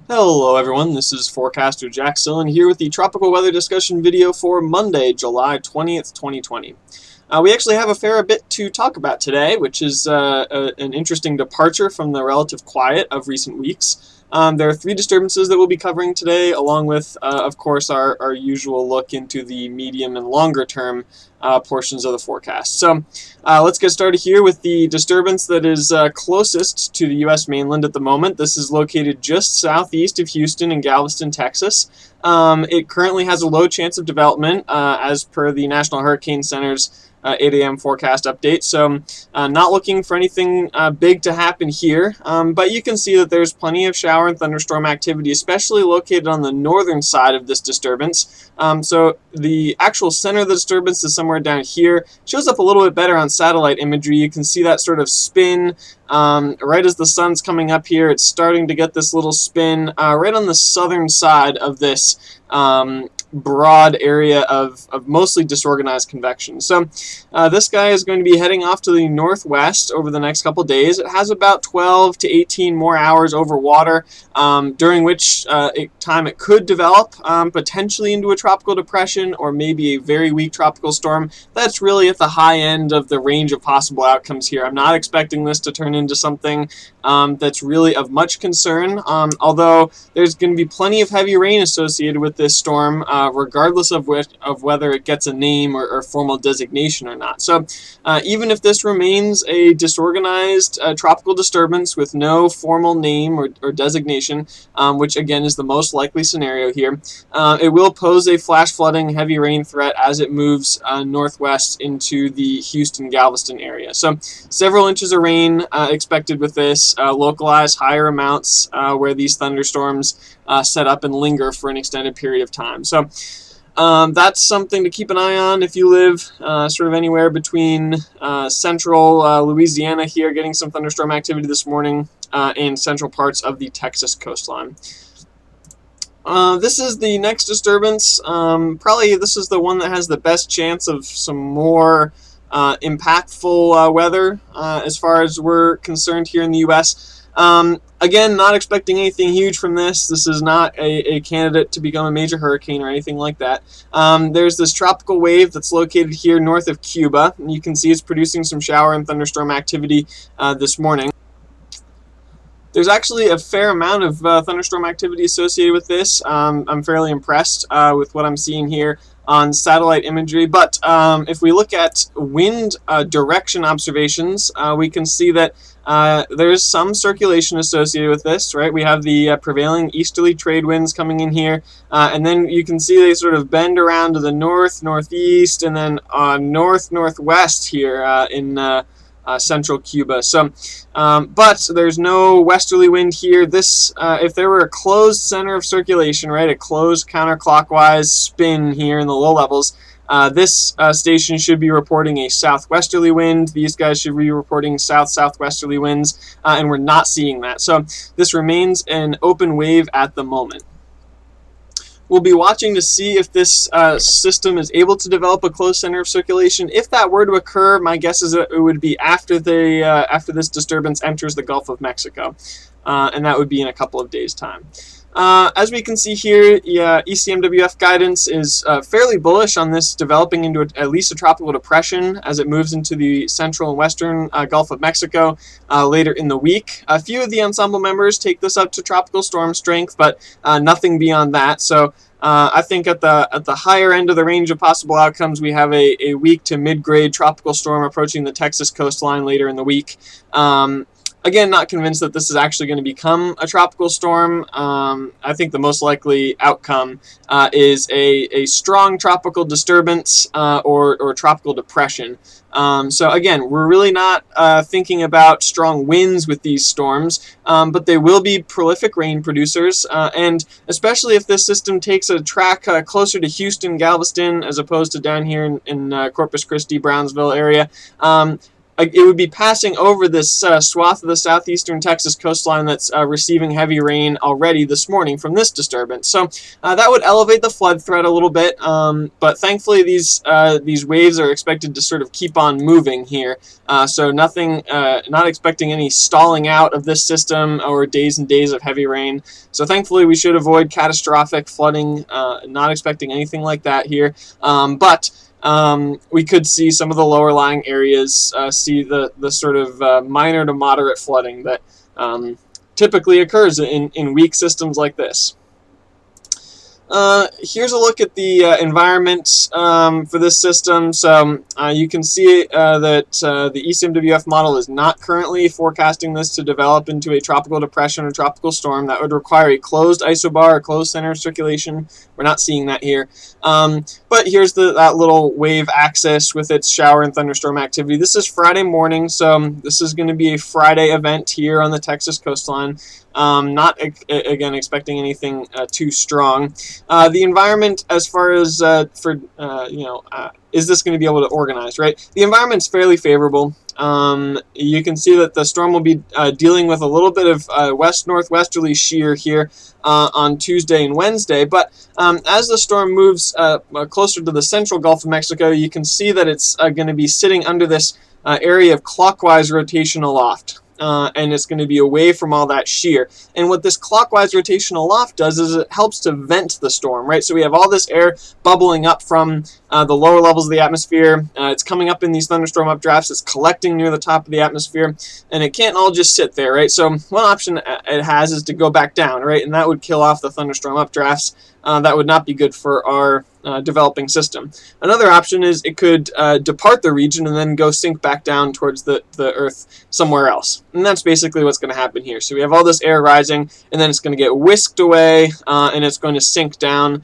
Hello everyone, this is forecaster Jack Sillin here with the tropical weather discussion video for Monday, July 20th, 2020. We actually have a fair bit to talk about today, which is an interesting departure from the relative quiet of recent weeks. There are three disturbances that we'll be covering today, along with, of course, our usual look into the medium and longer term portions of the forecast. So let's get started here with the disturbance that is closest to the U.S. mainland at the moment. This is located just southeast of Houston in Galveston, Texas. It currently has a low chance of development as per the National Hurricane Center's 8 a.m. forecast update. So not looking for anything big to happen here, but you can see that there's plenty of shower and thunderstorm activity, especially located on the northern side of this disturbance. So the actual center of the disturbance is somewhere down here. It shows up a little bit better on satellite imagery. You can see that sort of spin right as the sun's coming up here. It's starting to get this little spin right on the southern side of this broad area of mostly disorganized convection. So this guy is going to be heading off to the northwest over the next couple days. It has about 12 to 18 more hours over water, during which time it could develop potentially into a tropical depression or maybe a very weak tropical storm. That's really at the high end of the range of possible outcomes here. I'm not expecting this to turn into something that's really of much concern, although there's going to be plenty of heavy rain associated with this storm, regardless of whether it gets a name or formal designation or not. So even if this remains a disorganized tropical disturbance with no formal name or designation, which again is the most likely scenario here, it will pose a flash flooding heavy rain threat as it moves northwest into the Houston-Galveston area. So several inches of rain expected with this, localized higher amounts where these thunderstorms set up and linger for an extended period of time. So that's something to keep an eye on if you live sort of anywhere between central Louisiana here, getting some thunderstorm activity this morning, and central parts of the Texas coastline. This is the next disturbance. Probably this is the one that has the best chance of some more impactful weather as far as we're concerned here in the U.S. Again, not expecting anything huge from this. This is not a candidate to become a major hurricane or anything like that. There's this tropical wave that's located here north of Cuba, and you can see it's producing some shower and thunderstorm activity this morning. There's actually a fair amount of thunderstorm activity associated with this. I'm fairly impressed with what I'm seeing here on satellite imagery, but if we look at wind direction observations, we can see that there's some circulation associated with this, right? We have the prevailing easterly trade winds coming in here, and then you can see they sort of bend around to the north, northeast, and then north, northwest here in central Cuba. So, but there's no westerly wind here. This, if there were a closed center of circulation, right, a closed counterclockwise spin here in the low levels, this station should be reporting a southwesterly wind. These guys should be reporting southwesterly winds, and we're not seeing that. So this remains an open wave at the moment. We'll be watching to see if this system is able to develop a closed center of circulation. If that were to occur, my guess is that it would be after this disturbance enters the Gulf of Mexico, and that would be in a couple of days' time. As we can see here, ECMWF guidance is fairly bullish on this developing into at least a tropical depression as it moves into the central and western Gulf of Mexico later in the week. A few of the ensemble members take this up to tropical storm strength, but nothing beyond that. So I think at the higher end of the range of possible outcomes, we have a weak to mid-grade tropical storm approaching the Texas coastline later in the week. Again, not convinced that this is actually going to become a tropical storm. I think the most likely outcome is a strong tropical disturbance or tropical depression. So again, we're really not thinking about strong winds with these storms, but they will be prolific rain producers, and especially if this system takes a track closer to Houston, Galveston, as opposed to down here in Corpus Christi, Brownsville area, it would be passing over this swath of the southeastern Texas coastline that's receiving heavy rain already this morning from this disturbance. So that would elevate the flood threat a little bit, but thankfully these waves are expected to sort of keep on moving here. So nothing, not expecting any stalling out of this system or days and days of heavy rain. So thankfully we should avoid catastrophic flooding, not expecting anything like that here. But we could see some of the lower lying areas see the sort of minor to moderate flooding that typically occurs in weak systems like this. Here's a look at the environment for this system. So you can see that the ECMWF model is not currently forecasting this to develop into a tropical depression or tropical storm. That would require a closed isobar or closed center of circulation. We're not seeing that here. But here's that little wave axis with its shower and thunderstorm activity. This is Friday morning, so this is going to be a Friday event here on the Texas coastline. Not again expecting anything too strong. The environment, as far as is this going to be able to organize, right? The environment's fairly favorable. You can see that the storm will be dealing with a little bit of west-northwesterly shear here on Tuesday and Wednesday, but as the storm moves closer to the central Gulf of Mexico, you can see that it's going to be sitting under this area of clockwise rotation aloft. And it's going to be away from all that shear. And what this clockwise rotation aloft does is it helps to vent the storm, right? So we have all this air bubbling up from the lower levels of the atmosphere. It's coming up in these thunderstorm updrafts. It's collecting near the top of the atmosphere, and it can't all just sit there, right? So one option it has is to go back down, right? And that would kill off the thunderstorm updrafts. That would not be good for our developing system. Another option is it could depart the region and then go sink back down towards the Earth somewhere else. And that's basically what's going to happen here. So we have all this air rising, and then it's going to get whisked away, and it's going to sink down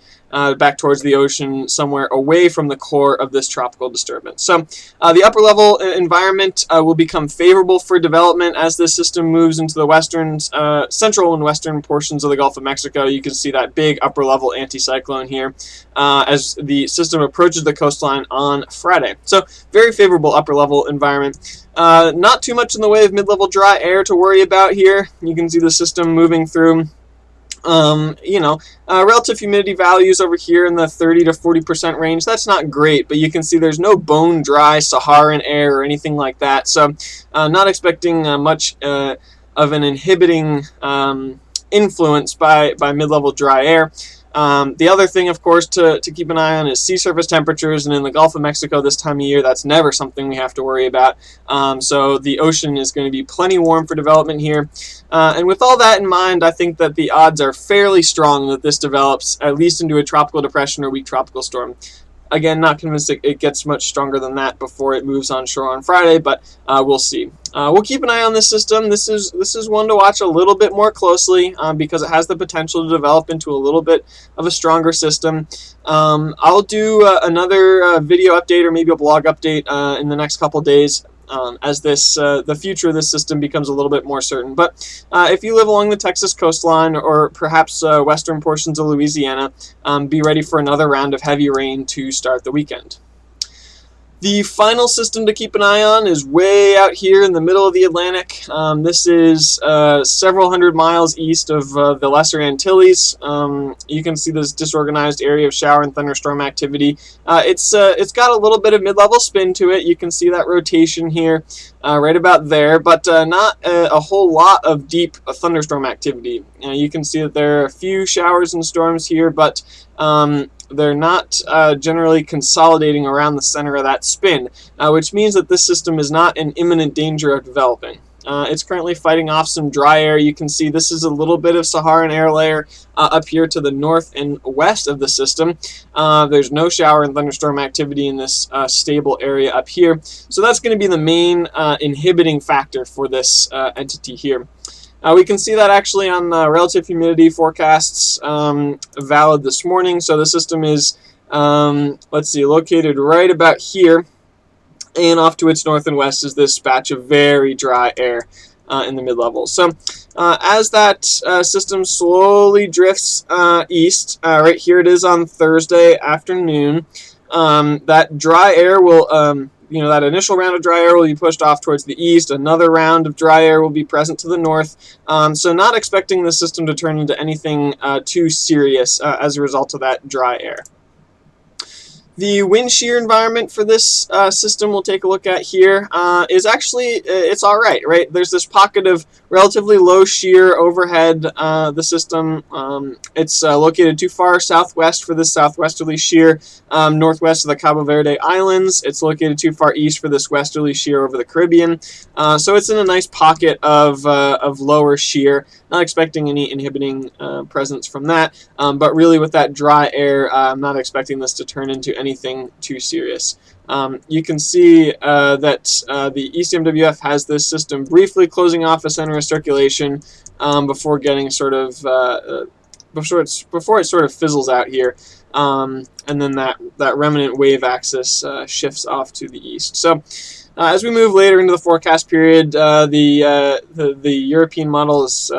back towards the ocean somewhere away from the core of this tropical disturbance. So the upper level environment will become favorable for development as this system moves into the central and western portions of the Gulf of Mexico. You can see that big upper level anticyclone here as the system approaches the coastline on Friday. So very favorable upper level environment. Not too much in the way of mid-level dry air to worry about here. You can see the system moving through relative humidity values over here in the 30 to 40% range. That's not great, but you can see there's no bone dry Saharan air or anything like that. So not expecting much of an inhibiting influence by mid-level dry air. The other thing, of course, to keep an eye on is sea surface temperatures, and in the Gulf of Mexico this time of year, that's never something we have to worry about. So the ocean is going to be plenty warm for development here. And with all that in mind, I think that the odds are fairly strong that this develops at least into a tropical depression or weak tropical storm. Again, not convinced it gets much stronger than that before it moves onshore on Friday, but we'll see. We'll keep an eye on this system. This is one to watch a little bit more closely because it has the potential to develop into a little bit of a stronger system. I'll do another video update or maybe a blog update in the next couple days as the future of this system becomes a little bit more certain. But if you live along the Texas coastline or perhaps western portions of Louisiana, be ready for another round of heavy rain to start the weekend. The final system to keep an eye on is way out here in the middle of the Atlantic. This is several hundred miles east of the Lesser Antilles. You can see this disorganized area of shower and thunderstorm activity. It's got a little bit of mid-level spin to it. You can see that rotation here right about there, but not a whole lot of deep thunderstorm activity. You can see that there are a few showers and storms here, but they're not generally consolidating around the center of that spin, which means that this system is not in imminent danger of developing. It's currently fighting off some dry air. You can see this is a little bit of Saharan air layer up here to the north and west of the system. There's no shower and thunderstorm activity in this stable area up here. So that's going to be the main inhibiting factor for this entity here. We can see that actually on the relative humidity forecasts valid this morning. So the system is, located right about here, and off to its north and west is this patch of very dry air in the mid-levels. So as that system slowly drifts east, right here it is on Thursday afternoon, that dry air will that initial round of dry air will be pushed off towards the east. Another round of dry air will be present to the north. So not expecting the system to turn into anything too serious as a result of that dry air. The wind shear environment for this system we'll take a look at here is actually, it's all right, right? There's this pocket of relatively low shear overhead the system. It's located too far southwest for this southwesterly shear, northwest of the Cabo Verde Islands. It's located too far east for this westerly shear over the Caribbean. So it's in a nice pocket of lower shear. Not expecting any inhibiting presence from that, but really with that dry air, I'm not expecting this to turn into anything too serious. You can see that the ECMWF has this system briefly closing off the center of circulation before getting sort of before it sort of fizzles out here, and then that remnant wave axis shifts off to the east. So as we move later into the forecast period, the European model is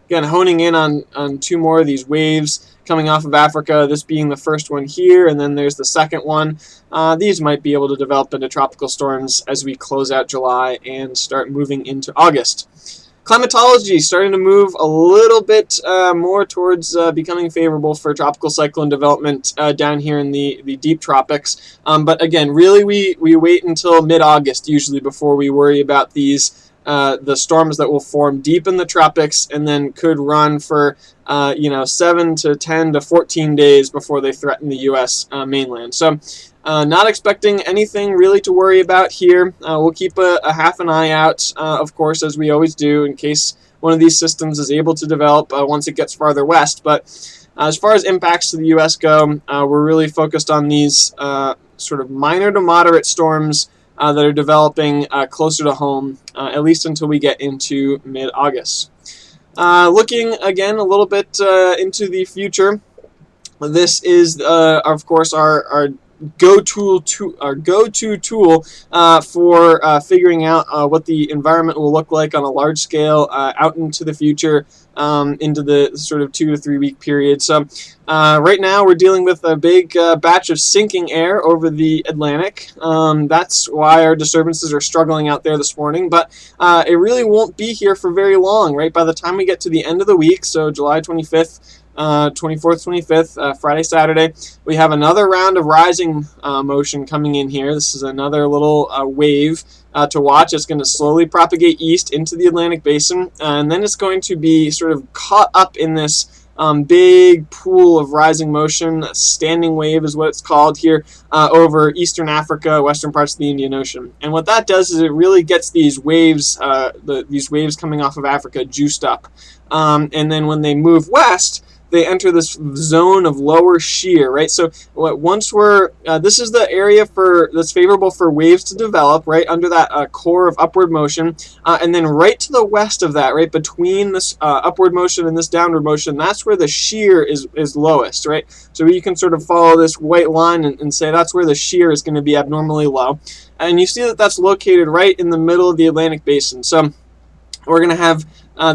again honing in on two more of these waves coming off of Africa, this being the first one here, and then there's the second one. These might be able to develop into tropical storms as we close out July and start moving into August. Climatology starting to move a little bit more towards becoming favorable for tropical cyclone development down here in the deep tropics. But again, really we wait until mid-August usually before we worry about these the storms that will form deep in the tropics and then could run for 7 to 10 to 14 days before they threaten the U.S. Mainland. So not expecting anything really to worry about here. We'll keep a half an eye out, of course, as we always do, in case one of these systems is able to develop once it gets farther west. But as far as impacts to the U.S. go, we're really focused on these sort of minor to moderate storms that are developing closer to home, at least until we get into mid-August. Looking again a little bit into the future, this is of course our go-to tool for figuring out what the environment will look like on a large scale out into the future, into the sort of 2 to 3 week period. So right now we're dealing with a big batch of sinking air over the Atlantic. That's why our disturbances are struggling out there this morning, but it really won't be here for very long, right? By the time we get to the end of the week, so July 25th, 24th, 25th, Friday, Saturday, we have another round of rising motion coming in here. This is another little wave to watch. It's going to slowly propagate east into the Atlantic Basin, and then it's going to be sort of caught up in this big pool of rising motion. A standing wave is what it's called here, over eastern Africa, western parts of the Indian Ocean. And what that does is it really gets these waves, these waves coming off of Africa juiced up. And then when they move west, they enter this zone of lower shear, right? So once we're, this is the area that's favorable for waves to develop, right, under that core of upward motion. And then right to the west of that, right, between this upward motion and this downward motion, that's where the shear is lowest, right? So you can sort of follow this white line and say that's where the shear is going to be abnormally low. And you see that that's located right in the middle of the Atlantic Basin. So we're going to have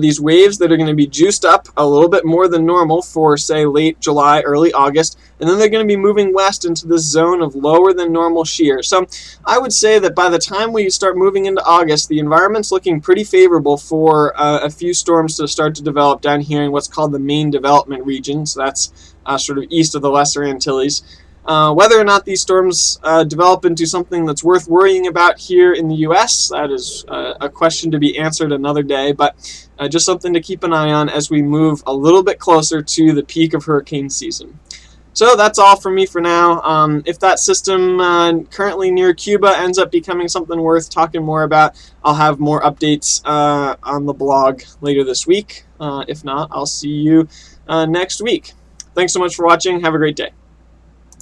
these waves that are going to be juiced up a little bit more than normal for, say, late July, early August, and then they're going to be moving west into this zone of lower than normal shear. So I would say that by the time we start moving into August, the environment's looking pretty favorable for a few storms to start to develop down here in what's called the main development region. So that's sort of east of the Lesser Antilles. Whether or not these storms develop into something that's worth worrying about here in the U.S., that is a question to be answered another day, but just something to keep an eye on as we move a little bit closer to the peak of hurricane season. So that's all from me for now. If that system currently near Cuba ends up becoming something worth talking more about, I'll have more updates on the blog later this week. If not, I'll see you next week. Thanks so much for watching. Have a great day.